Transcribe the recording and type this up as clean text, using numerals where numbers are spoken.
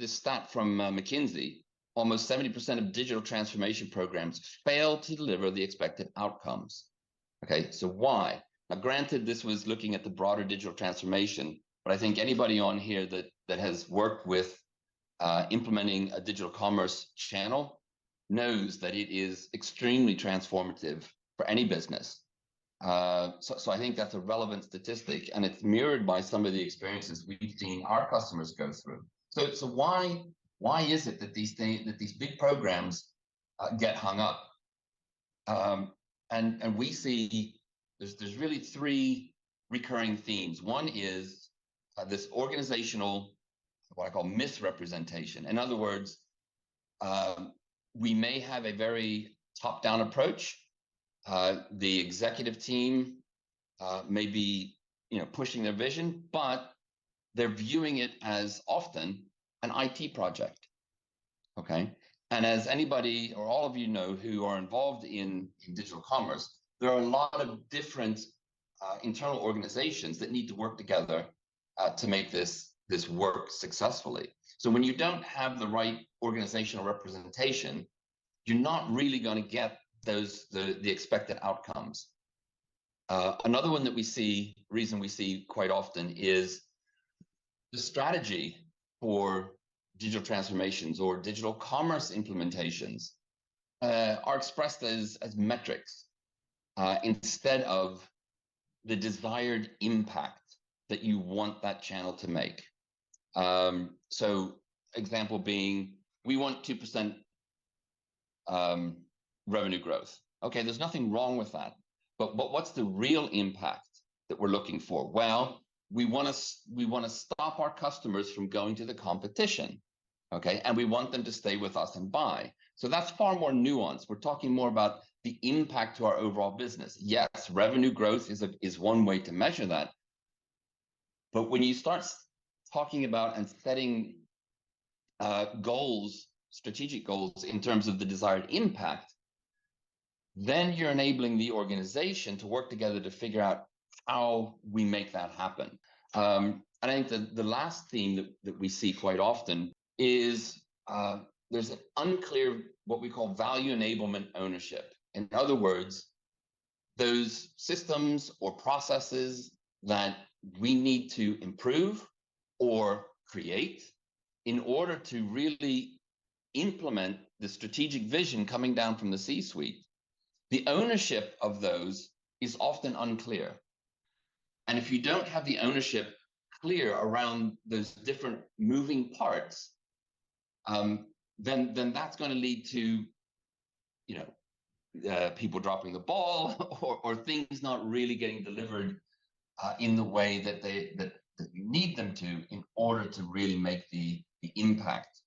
this stat from McKinsey. Almost 70% of digital transformation programs fail to deliver the expected outcomes. Okay, so why? Now, granted, this was looking at the broader digital transformation, but I think anybody on here that has worked with implementing a digital commerce channel knows that it is extremely transformative for any business. So I think that's a relevant statistic, and it's mirrored by some of the experiences we've seen our customers go through. So why is it that these big programs get hung up? And we see there's really three recurring themes. One is this organizational, what I call misrepresentation. In other words, we may have a very top-down approach. The executive team may be, pushing their vision, but they're viewing it as often an IT project. Okay, and as anybody or all of you know who are involved in digital commerce, there are a lot of different internal organizations that need to work together to make this work successfully. So when you don't have the right organizational representation, you're not really going to get the expected outcomes. Another one that reason we see quite often is the strategy for digital transformations or digital commerce implementations are expressed as metrics instead of the desired impact that you want that channel to make. So example being, we want 2% revenue growth. Okay, there's nothing wrong with that. But what's the real impact that we're looking for? Well, we want to stop our customers from going to the competition. Okay, and we want them to stay with us and buy. So that's far more nuanced. We're talking more about the impact to our overall business. Yes, revenue growth is one way to measure that. But when you start talking about and setting goals, strategic goals in terms of the desired impact, then you're enabling the organization to work together to figure out how we make that happen. And I think the last theme that we see quite often is there's an unclear, what we call value enablement ownership. In other words, those systems or processes that we need to improve or create in order to really implement the strategic vision coming down from the C-suite, the ownership of those is often unclear. And if you don't have the ownership clear around those different moving parts, then that's going to lead to, people dropping the ball or things not really getting delivered in the way that you need them to in order to really make the impact